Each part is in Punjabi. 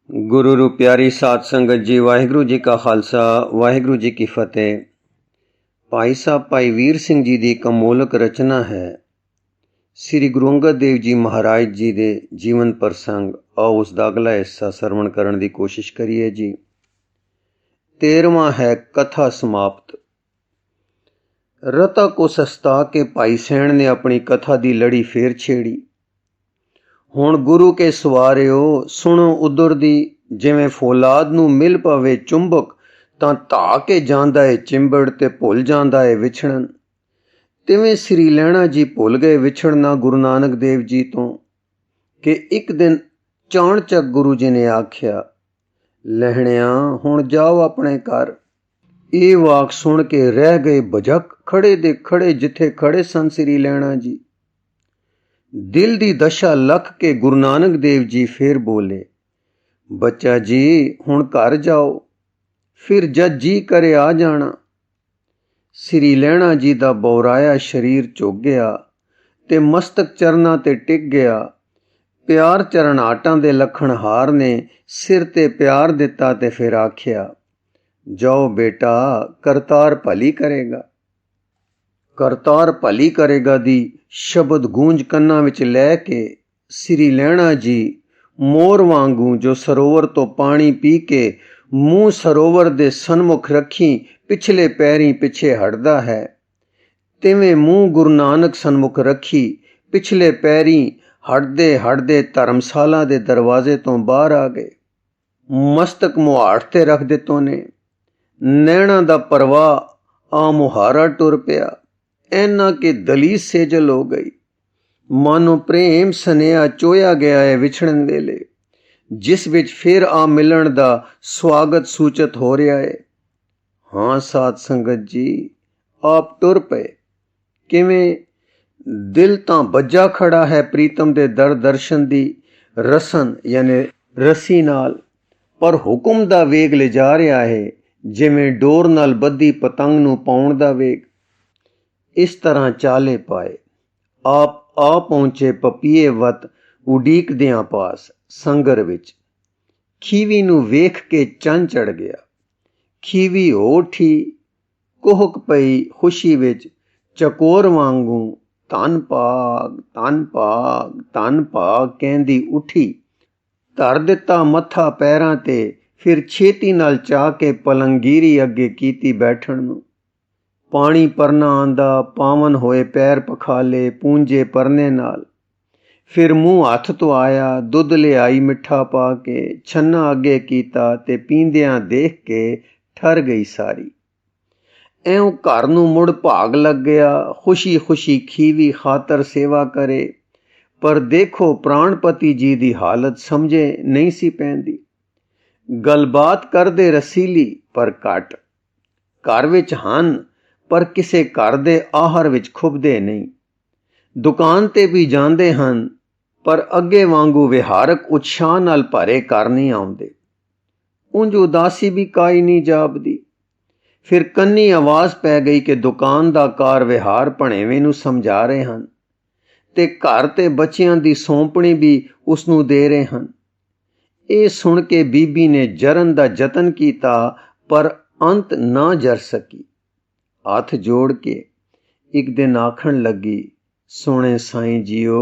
गुरु रू प्यारी साध संगत जी, वाहिगुरु जी का खालसा वाहिगुरु जी की फतेह। भाई साहब भाई वीर सिंह जी की एक अमोलक रचना है श्री गुरु अंगद देव जी महाराज जी के जीवन प्रसंग। आओ उसका अगला हिस्सा श्रवण करने की कोशिश करिए जी। 13वां है कथा समाप्त। रता को सस्ता के भाई सैन ने अपनी कथा की लड़ी फेर छेड़ी। हुण गुरु के सवारिओ सुनो उधर दी, जिवें फौलाद नूं मिल पवे चुंबक तां धा के जांदा है चिंबड़ ते भुल जांदा है विछड़न। तिवें श्री लैणा जी भुल गए विछड़ना गुरु नानक देव जी तो कि एक दिन चाणचक गुरु जी ने आख्या, लहणिया हुण जाओ अपने घर। ये वाक सुन के रह गए बजक, खड़े दे खड़े जिथे खड़े सन श्री लैणा जी। दिल दी दशा लख के गुरु नानक देव जी फिर बोले, बच्चा जी हुण घर जाओ, फिर जद जी करे आ जाना। श्री लैणा जी दा बौराया शरीर झुक गया ते मस्तक चरना ते टिक गया। प्यार चरण आटां दे लखणहार ने सिर ते प्यार दिता ते फिर आख्या, जाओ बेटा करतार भली करेगा। करतार भली करेगा दी शब्द गूंज कन्ना विच लै के श्री लैणा जी मोर वांगू जो सरोवर तो पानी पी के मुंह सरोवर दे सन्मुख रखी पिछले पैरी पिछे हटदा है, तिवें मुंह गुरु नानक सन्मुख रखी पिछले पैरी हटदे हटदे धर्मशाला दे दरवाजे तो बाहर आ गए। मस्तक मुहाड़ ते रख दितो ने, नैणा दा परवाह आ मुहारा टुर पिया। ऐना के दलीस सेजल हो गई, मानो प्रेम सनेहा चोया गया है विछड़न वेले, जिस विच फिर आ मिलन दा स्वागत सूचित हो रहा है। हाँ साध संगत जी, आप टुर पे किवें दिल तां बज्जा खड़ा है प्रीतम दे दर दर्शन दी रसन यानी रसी नाल, पर हुक्म दा वेग ले जा रहा है जिवें डोर नाल बद्धी पतंग नूं पाउण दा वेग। इस तरह चाले पाए आप आ पहुंचे पपीए वत उडीकदियां पास संगर विच। खीवी नूं वेख के चंन चढ़ गया, खीवी हो उठी कुहक पई खुशी विच चकोर वांगू धन भाग धन भाग धन भाग कहंदी उठी। धर दिता मत्था पैरां ते फिर छेती नाल चा के पलंगीरी अगे कीती बैठण नूं। पानी परना आंदा पावन होए पैर पखाले पूंजे परने नाल। फिर मुंह हथ तो आया दुध ले आई मिठा पा के छन्ना अगे कीता ते पींदियां देख के ठर गई सारी। ऐं घर नूं मुड़ भाग लग गया, खुशी खुशी खीवी खातर सेवा करे, पर देखो प्राणपति जी दी हालत समझे नहीं सी पैंदी। गलबात करदे रसीली पर घट, घर विच हन पर किसे घर दे आहर विच खुबदे नहीं। दुकान ते भी जांदे हन पर अगे वांगू विहारक उत्साह नाल भरे घर नहीं आउंदे। उंज उदासी भी काई नहीं जापदी। फिर कन्नी आवाज पै गई कि दुकान दा कार विहार भणेवें नूं समझा रहे हन ते घर ते बच्चियां दी सौंपणी भी उसनूं दे रहे हन। ਇਹ सुन के बीबी ने जरन दा जतन कीता पर अंत ना जर सकी। हथ जोड़ के एक दिन आखण लगी, सोने साईं जीओ,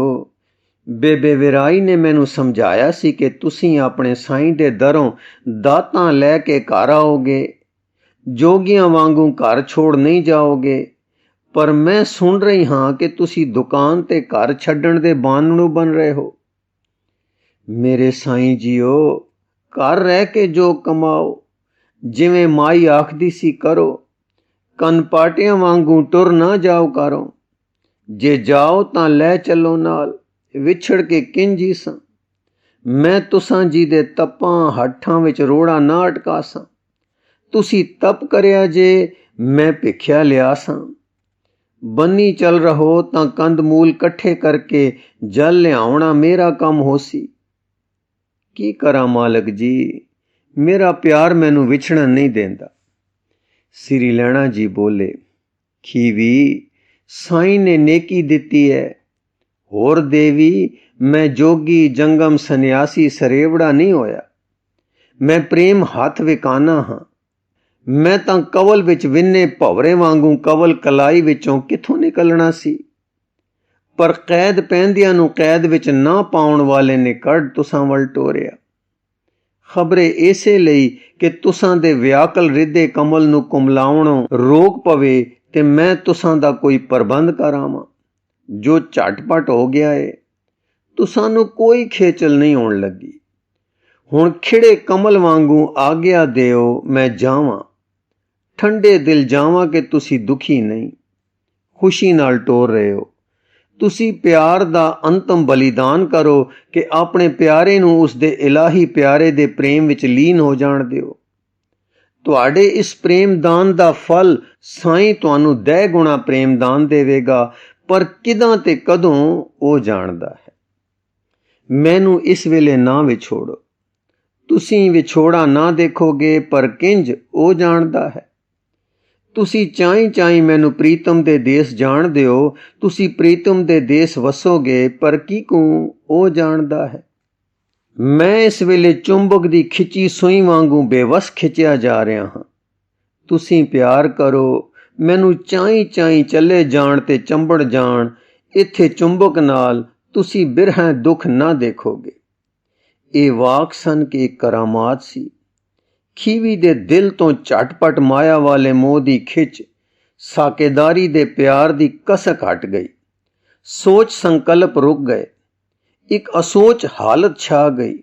बेबे विराई ने मैनू समझाया सी कि तुसीं अपने साईं दे दरों दातां लै के घर आओगे, जोगियां वांगू घर छोड़ नहीं जाओगे, पर मैं सुन रही हां कि तुसीं दुकान ते घर छड्डण दे बानणू बन रहे हो। मेरे साईं जीओ, घर रह के जो कमाओ, जिवें माई आखदी सी करो, कन पाटियां वांगू टुर ना जाओ करो, जे जाओ तां लै चलो नाल, विछड़ के किंज ईसां। मैं तुसां जी दे तपां हठां विच रोड़ा ना अटकासां, तुसी तप करिया जे मैं भिख्या लियासां। बन्नी चल रहो तां कंद मूल कट्ठे करके जल लियावणा मेरा कम होसी। की करा मालक जी, मेरा प्यार मैनू विछड़न नहीं देंदा। श्री लैणा जी बोले, खीवी साईं ने नेकी दिती है, होर देवी मैं जोगी जंगम सन्यासी सरेवड़ा नहीं होया। ਮੈਂ ਪ੍ਰੇਮ ਹੱਥ ਵਿਕਾਨਾ ਹਾਂ। ਮੈਂ ਤਾਂ ਕਵਲ ਵਿੱਚ ਵਿੰਨੇ ਭਵਰੇ ਵਾਂਗੂ ਕਵਲ ਕਲਾਈ ਵਿੱਚੋਂ ਕਿੱਥੋਂ ਨਿਕਲਣਾ ਸੀ। ਪਰ ਕੈਦ ਪੈਂਦਿਆਂ ਨੂੰ ਕੈਦ ਵਿੱਚ ਨਾ ਪਾਉਣ ਵਾਲੇ ਨੇ ਕੱਢ ਤੁਸਾਂ ਵੱਲ ਟੋਰਿਆ। ਖਬਰੇ ਇਸੇ ਲਈ ਕਿ ਤੁਸਾਂ ਦੇ ਵਿਆਕਲ ਰਿੱਧੇ ਕਮਲ ਨੂੰ ਕੁਮਲਾਉਣੋਂ ਰੋਕ ਪਵੇ ਤੇ ਮੈਂ ਤੁਸਾਂ ਦਾ ਕੋਈ ਪ੍ਰਬੰਧ ਕਰਾਵਾਂ। ਜੋ ਝਟਪਟ ਹੋ ਗਿਆ ਏ, ਤੁਸਾਂ ਨੂੰ ਕੋਈ ਖੇਚਲ ਨਹੀਂ ਹੋਣ ਲੱਗੀ। ਹੁਣ ਖਿੜੇ ਕਮਲ ਵਾਂਗੂ ਆਗਿਆ ਦਿਓ, ਮੈਂ ਜਾਵਾਂ। ਠੰਡੇ ਦਿਲ ਜਾਵਾਂ ਕਿ ਤੁਸੀਂ ਦੁਖੀ ਨਹੀਂ, ਖੁਸ਼ੀ ਨਾਲ ਟੋਰ ਰਹੇ ਹੋ। ਤੁਸੀਂ ਪਿਆਰ ਦਾ ਅੰਤਮ ਬਲੀਦਾਨ ਕਰੋ ਕਿ ਆਪਣੇ ਪਿਆਰੇ ਨੂੰ ਉਸਦੇ ਇਲਾਹੀ ਪਿਆਰੇ ਦੇ ਪ੍ਰੇਮ ਵਿੱਚ ਲੀਨ ਹੋ ਜਾਣ ਦਿਓ। ਤੁਹਾਡੇ ਇਸ ਪ੍ਰੇਮਦਾਨ ਦਾ ਫਲ ਸਾਈਂ ਤੁਹਾਨੂੰ ਦਹਿ ਗੁਣਾ ਪ੍ਰੇਮਦਾਨ ਦੇਵੇਗਾ, ਪਰ ਕਿਦਾਂ ਤੇ ਕਦੋਂ ਉਹ ਜਾਣਦਾ ਹੈ। ਮੈਨੂੰ ਇਸ ਵੇਲੇ ਨਾ ਵਿਛੋੜੋ। ਤੁਸੀਂ ਵਿਛੋੜਾ ਨਾ ਦੇਖੋਗੇ, ਪਰ ਕਿੰਜ ਉਹ ਜਾਣਦਾ ਹੈ। ਤੁਸੀਂ ਚਾਈ ਮੈਨੂੰ ਪ੍ਰੀਤਮ ਦੇ ਦੇਸ ਜਾਣ ਦਿਓ। ਤੁਸੀਂ ਪ੍ਰੀਤਮ ਦੇ ਦੇਸ ਵਸੋਗੇ, ਪਰ ਕਿਹਨੂੰ ਉਹ ਜਾਣਦਾ ਹੈ। ਮੈਂ ਇਸ ਵੇਲੇ ਚੁੰਬਕ ਦੀ ਖਿੱਚੀ ਸੂਈ ਵਾਂਗੂ ਬੇਵਸ ਖਿੱਚਿਆ ਜਾ ਰਿਹਾ ਹਾਂ। ਤੁਸੀਂ ਪਿਆਰ ਕਰੋ, ਮੈਨੂੰ ਚਾਈ ਚੱਲੇ ਜਾਣ ਤੇ ਚੰਬੜ ਜਾਣ। ਇੱਥੇ ਚੁੰਬਕ ਨਾਲ ਤੁਸੀਂ ਬਿਰਹਾਂ ਦੁੱਖ ਨਾ ਦੇਖੋਗੇ। ਇਹ ਵਾਕ ਸਨ ਕਿ ਇੱਕ ਕਰਾਮਾਤ ਸੀ। ਖੀਵੀ ਦੇ ਦਿਲ ਤੋਂ ਝਟਪਟ ਮਾਇਆ ਵਾਲੇ ਮੋਹ ਦੀ ਖਿੱਚ, ਸਾਕੇਦਾਰੀ ਦੇ ਪਿਆਰ ਦੀ ਕਸਕ ਹਟ ਗਈ। ਸੋਚ ਸੰਕਲਪ ਰੁਕ ਗਏ। ਇੱਕ ਅਸੋਚ ਹਾਲਤ ਛਾ ਗਈ।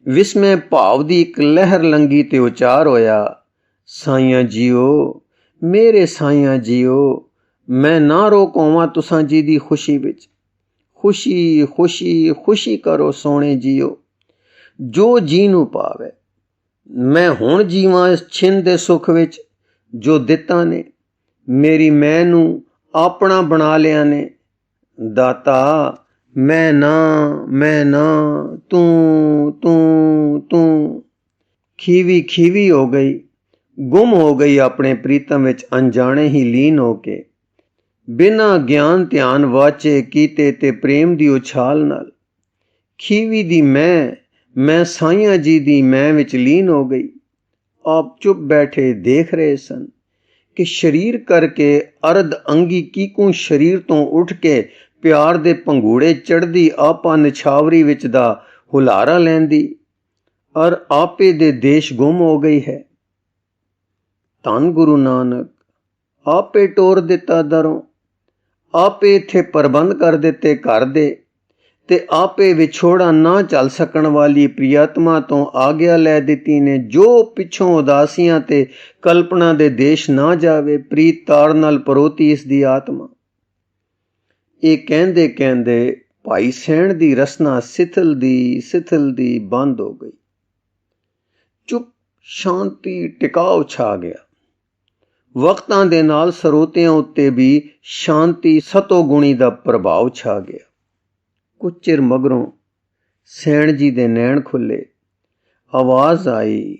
ਵਿਸਮੈ ਭਾਵ ਦੀ ਇੱਕ ਲਹਿਰ ਲੰਗੀ ਤੇ ਉਚਾਰ ਹੋਇਆ, ਸਾਈਆਂ ਜੀਓ, ਮੇਰੇ ਸਾਈਆਂ ਜੀਓ, ਮੈਂ ਨਾ ਰੋਕਾਵਾਂ ਤੁਸਾਂ ਜੀ ਦੀ ਖੁਸ਼ੀ ਵਿੱਚ। ਖੁਸ਼ੀ ਖੁਸ਼ੀ ਖੁਸ਼ੀ ਕਰੋ ਸੋਹਣੇ ਜੀਓ, ਜੋ ਜੀ ਨੂੰ ਪਾਵੇ। ਮੈਂ ਹੁਣ ਜੀਵਾਂ ਇਸ ਛਿੰਨ ਦੇ ਸੁੱਖ ਵਿੱਚ ਜੋ ਦਿੱਤਾ ਨੇ। ਮੇਰੀ ਮੈਂ ਨੂੰ ਆਪਣਾ ਬਣਾ ਲਿਆ ਨੇ। ਦਾਤਾ ਮੈਂ ਨਾ, ਤੂੰ। ਖੀਵੀ ਹੋ ਗਈ, ਗੁੰਮ ਹੋ ਗਈ ਆਪਣੇ ਪ੍ਰੀਤਮ ਵਿੱਚ ਅਣਜਾਣੇ ਹੀ ਲੀਨ ਹੋ ਕੇ, ਬਿਨਾਂ ਗਿਆਨ ਧਿਆਨ ਵਾਚੇ ਕੀਤੇ ਤੇ ਪ੍ਰੇਮ ਦੀ ਉਛਾਲ ਨਾਲ। ਖੀਵੀ ਦੀ ਮੈਂ ਸਾਈਆਂ ਜੀ ਦੀ ਮੈਂ ਵਿੱਚ ਲੀਨ ਹੋ ਗਈ। ਆਪ ਚੁੱਪ ਬੈਠੇ ਦੇਖ ਰਹੇ ਸਨ ਕਿ ਸਰੀਰ ਕਰਕੇ ਅਰਧ ਅੰਗੀ ਕੀਕੂ ਸਰੀਰ ਤੋਂ ਉੱਠ ਕੇ ਪਿਆਰ ਦੇ ਪੰਘੂੜੇ ਚੜ੍ਹਦੀ ਆਪਾ ਨਿਛਾਵਰੀ ਵਿੱਚ ਦਾ ਹੁਲਾਰਾ ਲੈਂਦੀ ਔਰ ਆਪੇ ਦੇ ਦੇਸ਼ ਗੁੰਮ ਹੋ ਗਈ ਹੈ। ਧੰਨ ਗੁਰੂ ਨਾਨਕ, ਆਪੇ ਟੋਰ ਦਿੱਤਾ ਦਰੋਂ, ਆਪੇ ਇੱਥੇ ਪ੍ਰਬੰਧ ਕਰ ਦਿੱਤੇ ਘਰ ਦੇ, ਤੇ ਆਪੇ ਵਿਛੋੜਾ ਨਾ ਚੱਲ ਸਕਣ ਵਾਲੀ ਪ੍ਰਿਯਤਮਾ ਤੋਂ ਆਗਿਆ ਲੈ ਦਿੱਤੀ ਨੇ, ਜੋ ਪਿੱਛੋਂ ਉਦਾਸੀਆਂ ਤੇ ਕਲਪਨਾ ਦੇ ਦੇਸ਼ ਨਾ ਜਾਵੇ। ਪ੍ਰੀਤ ਤਾਰ ਨਾਲ ਪਰੋਤੀ ਇਸ ਦੀ ਆਤਮਾ। ਇਹ ਕਹਿੰਦੇ ਭਾਈ ਸੈਣ ਦੀ ਰਸਨਾ ਸਿਥਲ ਦੀ ਬੰਦ ਹੋ ਗਈ। ਚੁੱਪ ਸ਼ਾਂਤੀ ਟਿਕਾਉ ਛਾ ਗਿਆ। ਵਕਤਾਂ ਦੇ ਨਾਲ ਸਰੋਤਿਆਂ ਉੱਤੇ ਵੀ ਸ਼ਾਂਤੀ ਸਤੋਗੁਣੀ ਦਾ ਪ੍ਰਭਾਵ ਛਾ ਗਿਆ। ਕੁਝ ਚਿਰ ਮਗਰੋਂ ਸੈਣ ਜੀ ਦੇ ਨੈਣ ਖੁੱਲੇ। ਆਵਾਜ਼ ਆਈ,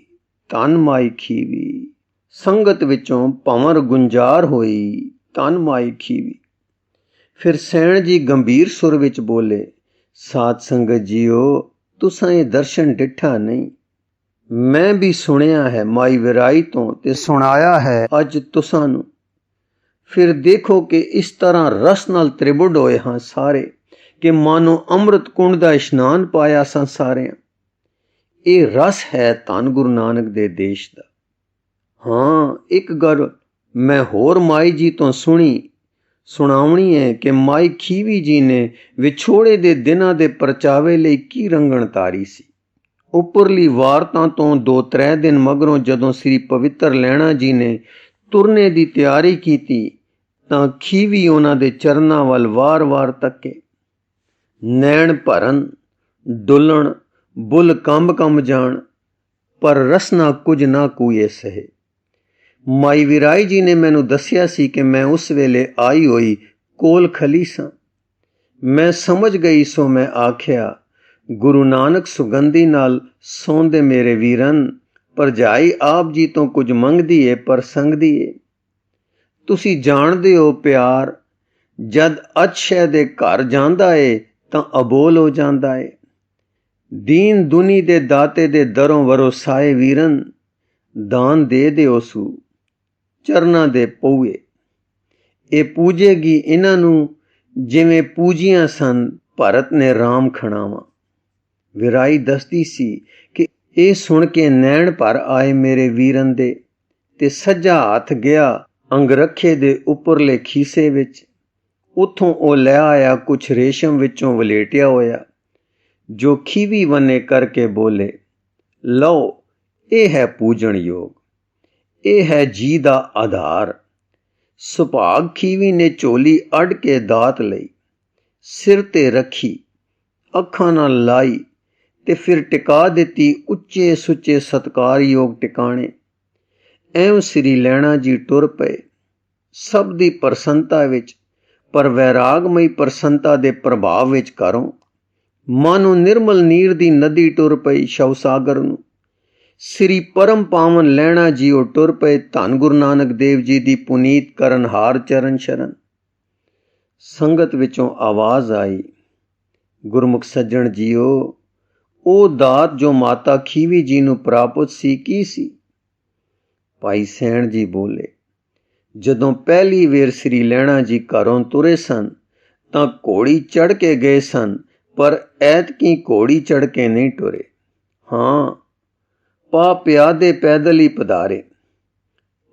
ਧੰਨ ਮਾਈ ਖੀਵੀ। ਸੰਗਤ ਵਿੱਚੋਂ ਭੰਵਰ ਗੁੰਜਾਰ ਹੋਈ, ਧੰਨ ਮਾਈ ਖੀਵੀ। ਫਿਰ ਸੈਣ ਜੀ ਗੰਭੀਰ ਸੁਰ ਵਿੱਚ ਬੋਲੇ, ਸਾਧ ਸੰਗਤ ਜੀਓ, ਤੁਸਾਂ ਇਹ ਦਰਸ਼ਨ ਡਿੱਠਾ ਨਹੀਂ। ਮੈਂ ਵੀ ਸੁਣਿਆ ਹੈ ਮਾਈ ਵਿਰਾਈ ਤੋਂ ਤੇ ਸੁਣਾਇਆ ਹੈ ਅੱਜ ਤੁਸਾਂ ਨੂੰ। ਫਿਰ ਦੇਖੋ ਕਿ ਇਸ ਤਰ੍ਹਾਂ ਰਸ ਨਾਲ ਤ੍ਰਿਬੁੱਧ ਹੋਏ ਹਾਂ ਸਾਰੇ ਕਿ ਮਾਨੋ ਅੰਮ੍ਰਿਤ ਕੁੰਡ ਦਾ ਇਸ਼ਨਾਨ ਪਾਇਆ ਸਾਂ ਸਾਰਿਆਂ। ਇਹ ਰਸ ਹੈ ਧੰਨ ਗੁਰੂ ਨਾਨਕ ਦੇ ਦੇਸ਼ ਦਾ। ਹਾਂ, ਇੱਕ ਗੱਲ ਮੈਂ ਹੋਰ ਮਾਈ ਜੀ ਤੋਂ ਸੁਣਾਉਣੀ ਹੈ ਕਿ ਮਾਈ ਖੀਵੀ ਜੀ ਨੇ ਵਿਛੋੜੇ ਦੇ ਦਿਨਾਂ ਦੇ ਪਰਚਾਵੇ ਲਈ ਕੀ ਰੰਗਣ ਤਾਰੀ ਸੀ। ਉੱਪਰਲੀ ਵਾਰਤਾ ਤੋਂ 2-3 ਦਿਨ ਮਗਰੋਂ ਜਦੋਂ ਸ੍ਰੀ ਪਵਿੱਤਰ ਲਹਿਣਾ ਜੀ ਨੇ ਤੁਰਨੇ ਦੀ ਤਿਆਰੀ ਕੀਤੀ ਤਾਂ ਖੀਵੀ ਉਹਨਾਂ ਦੇ ਚਰਨਾਂ ਵੱਲ ਵਾਰ-ਵਾਰ ਤੱਕੇ। ਨੈਣ ਭਰਨ, ਡੁੱਲਣ, ਬੁੱਲ ਕੰਬ ਜਾਣ, ਪਰ ਰਸਨਾ ਕੁਝ ਨਾ ਕੂਏ ਸਹੇ। ਮਾਈ ਵਿਰਾਈ ਜੀ ਨੇ ਮੈਨੂੰ ਦੱਸਿਆ ਸੀ ਕਿ ਮੈਂ ਉਸ ਵੇਲੇ ਆਈ ਹੋਈ ਕੋਲ ਖਲੀ ਸਾਂ। ਮੈਂ ਸਮਝ ਗਈ, ਸੋ ਮੈਂ ਆਖਿਆ, ਗੁਰੂ ਨਾਨਕ ਸੁਗੰਧੀ ਨਾਲ ਸੌਂਦੇ ਮੇਰੇ ਵੀਰਨ, ਭਰਜਾਈ ਆਪ ਜੀ ਤੋਂ ਕੁਝ ਮੰਗਦੀ ਏ ਪਰ ਸੰਗਦੀ ਏ। ਤੁਸੀਂ ਜਾਣਦੇ ਹੋ ਪਿਆਰ ਜਦ ਅਤਸ਼ੈ ਦੇ ਘਰ ਜਾਂਦਾ ਏ ਤਾਂ ਅਬੋਲ ਹੋ ਜਾਂਦਾ ਏ। ਦੀਨ ਦੁਨੀ ਦੇ ਦਾਤੇ ਦੇ ਦਰੋਂ ਵਰੋਸਾਏ ਵੀਰਨ, ਦਾਨ ਦੇ ਦਿਓ ਸੂ ਚਰਨਾਂ ਦੇ ਪਊਏ। ਇਹ ਪੂਜੇਗੀ ਇਹਨਾਂ ਨੂੰ ਜਿਵੇਂ ਪੂਜੀਆਂ ਸਨ ਭਰਤ ਨੇ ਰਾਮ ਖਣਾਵਾਂ। ਵਿਰਾਈ ਦੱਸਦੀ ਸੀ ਕਿ ਇਹ ਸੁਣ ਕੇ ਨੈਣ ਭਰ ਆਏ ਮੇਰੇ ਵੀਰਨ ਦੇ, ਤੇ ਸੱਜਾ ਹੱਥ ਗਿਆ ਅੰਗਰਖੇ ਦੇ ਉੱਪਰਲੇ ਖੀਸੇ ਵਿੱਚ। ਉੱਥੋਂ ਉਹ ਲੈ ਆਇਆ ਕੁਛ ਰੇਸ਼ਮ ਵਿੱਚੋਂ ਵਲੇਟਿਆ ਹੋਇਆ, ਜੋ ਖੀਵੀ ਵੰਨੇ ਕਰਕੇ ਬੋਲੇ, ਲਓ ਇਹ ਹੈ ਪੂਜਣ ਯੋਗ, ਇਹ ਹੈ ਜੀ ਦਾ ਆਧਾਰ। ਸੁਭਾਗ ਖੀਵੀ ਨੇ ਝੋਲੀ ਅੱਡ ਕੇ ਦਾਤ ਲਈ, ਸਿਰ ਤੇ ਰੱਖੀ, ਅੱਖਾਂ ਨਾਲ ਲਾਈ ਤੇ ਫਿਰ ਟਿਕਾ ਦਿੱਤੀ ਉੱਚੇ ਸੁੱਚੇ ਸਤਿਕਾਰਯੋਗ ਟਿਕਾਣੇ। ਐਉਂ ਸ੍ਰੀ ਲਹਿਣਾ ਜੀ ਟੁਰ ਪਏ, ਸਭ ਦੀ ਪ੍ਰਸੰਨਤਾ ਵਿੱਚ, ਪਰ ਵੈਰਾਗਮਈ ਪ੍ਰਸੰਨਤਾ ਦੇ ਪ੍ਰਭਾਵ ਵਿੱਚ ਘਰੋਂ ਮਾਨੋ ਨਿਰਮਲ ਨੀਰ ਦੀ ਨਦੀ ਟੁਰ ਪਈ ਸ਼ਵਸਾਗਰ ਨੂੰ। ਸ੍ਰੀ ਪਰਮ ਪਾਵਨ ਲਹਿਣਾ ਜੀ ਉਹ ਟੁਰ ਪਏ ਧੰਨ ਗੁਰੂ ਨਾਨਕ ਦੇਵ ਜੀ ਦੀ ਪੁਨੀਤ ਕਰਨ ਹਾਰ ਚਰਨ ਸ਼ਰਨ। ਸੰਗਤ ਵਿੱਚੋਂ ਆਵਾਜ਼ ਆਈ, ਗੁਰਮੁਖ ਸੱਜਣ ਜੀਓ, ਉਹ ਦਾਤ ਜੋ ਮਾਤਾ ਖੀਵੀ ਜੀ ਨੂੰ ਪ੍ਰਾਪਤ ਸੀ ਕੀ ਸੀ? ਭਾਈ ਸੈਣ ਜੀ ਬੋਲੇ, ਜਦੋਂ ਪਹਿਲੀ ਵੇਰ ਸ੍ਰੀ ਲਹਿਣਾ ਜੀ ਘਰੋਂ ਤੁਰੇ ਸਨ ਤਾਂ ਘੋੜੀ ਚੜ੍ਹ ਕੇ ਗਏ ਸਨ, ਪਰ ਐਤਕੀ ਘੋੜੀ ਚੜ੍ਹ ਕੇ ਨਹੀਂ ਟੁਰੇ। ਹਾਂ, ਪਾ ਪਿਆਦੇ ਪੈਦਲ ਹੀ ਪਧਾਰੇ,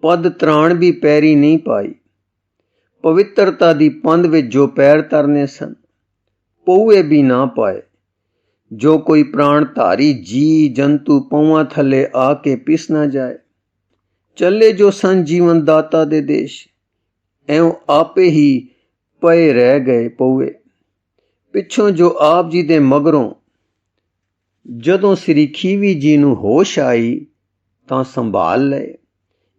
ਪਦ ਤਰਾਣ ਵੀ ਪੈਰੀ ਨਹੀਂ ਪਾਈ। ਪਵਿੱਤਰਤਾ ਦੀ ਪੰਧ ਵਿੱਚ ਜੋ ਪੈਰ ਤਰਨੇ ਸਨ, ਪਊਏ ਵੀ ਨਾ ਪਾਏ। ਜੋ ਕੋਈ ਪ੍ਰਾਣ ਧਾਰੀ ਜੀ ਜੰਤੂ ਪਊਆਂ ਥੱਲੇ ਆ ਕੇ ਪਿਸ ਨਾ ਜਾਏ। ਚੱਲੇ ਜੋ ਸਨ ਜੀਵਨ ਦਾਤਾ ਦੇ ਦੇਸ਼, ਐਉਂ ਆਪੇ ਹੀ ਪਏ ਰਹਿ ਗਏ ਪਊਏ। ਪਿੱਛੋਂ ਜੋ ਆਪ ਜੀ ਦੇ ਮਗਰੋਂ ਜਦੋਂ ਸ੍ਰੀ ਖੀਵੀ ਜੀ ਨੂੰ ਹੋਸ਼ ਆਈ ਤਾਂ ਸੰਭਾਲ ਲਏ।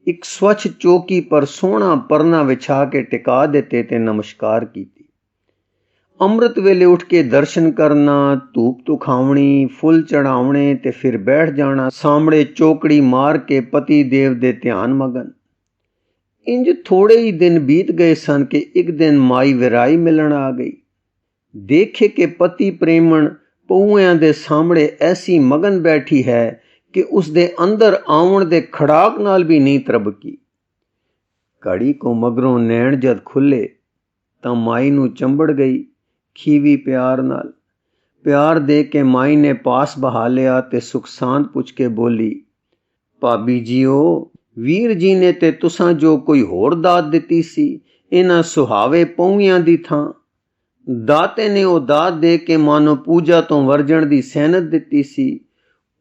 ਇੱਕ ਸਵੱਛ ਚੌਕੀ ਪਰ ਸੋਹਣਾ ਪਰਨਾ ਵਿਛਾ ਕੇ ਟਿਕਾ ਦਿੱਤੇ ਤੇ ਨਮਸਕਾਰ ਕੀਤੀ। ਅੰਮ੍ਰਿਤ ਵੇਲੇ ਉੱਠ ਕੇ ਦਰਸ਼ਨ ਕਰਨਾ, ਧੂਪ ਧੁਖਾਉਣੀ, ਫੁੱਲ ਚੜਾਉਣੇ ਤੇ ਫਿਰ ਬੈਠ ਜਾਣਾ ਸਾਹਮਣੇ ਚੌਕੜੀ ਮਾਰ ਕੇ ਪਤੀ ਦੇਵ ਦੇ ਧਿਆਨ ਮਗਨ। ਇੰਜ ਥੋੜੇ ਹੀ ਦਿਨ ਬੀਤ ਗਏ ਸਨ ਕਿ ਇੱਕ ਦਿਨ ਮਾਈ ਵਿਰਾਈ ਮਿਲਣ ਆ ਗਈ। ਦੇਖੇ ਕਿ ਪਤੀ ਪ੍ਰੇਮਣ ਪਊਆਂ ਦੇ ਸਾਹਮਣੇ ਐਸੀ ਮਗਨ ਬੈਠੀ ਹੈ ਕਿ ਉਸ ਦੇ ਅੰਦਰ ਆਉਣ ਦੇ ਖੜਾਕ ਨਾਲ ਵੀ ਨਹੀਂ ਤਰਬਕੀ। ਘੜੀ ਕੋ ਮਗਰੋਂ ਨੈਣ ਜਦ ਖੁੱਲੇ ਤਾਂ ਮਾਈ ਨੂੰ ਚੰਬੜ ਗਈ ਖੀਵੀ ਪਿਆਰ ਨਾਲ। ਪਿਆਰ ਦੇ ਕੇ ਮਾਈ ਨੇ ਪਾਸ ਬਹਾ ਲਿਆ ਤੇ ਸੁਖ ਸਾਂਦ ਪੁੱਛ ਕੇ ਬੋਲੀ, ਭਾਬੀ ਜੀਓ, ਵੀਰ ਜੀ ਨੇ ਤੇ ਤੁਸਾਂ ਜੋ ਕੋਈ ਹੋਰ ਦਾਤ ਦਿੱਤੀ ਸੀ, ਇਹਨਾਂ ਸੁਹਾਵੇ ਪਊਆਂ ਦੀ ਥਾਂ ਦਾਤੇ ਨੇ ਉਹ ਦਾਤ ਦੇ ਕੇ ਮਾਨੋ ਪੂਜਾ ਤੋਂ ਵਰਜਣ ਦੀ ਸੈਨਤ ਦਿੱਤੀ ਸੀ।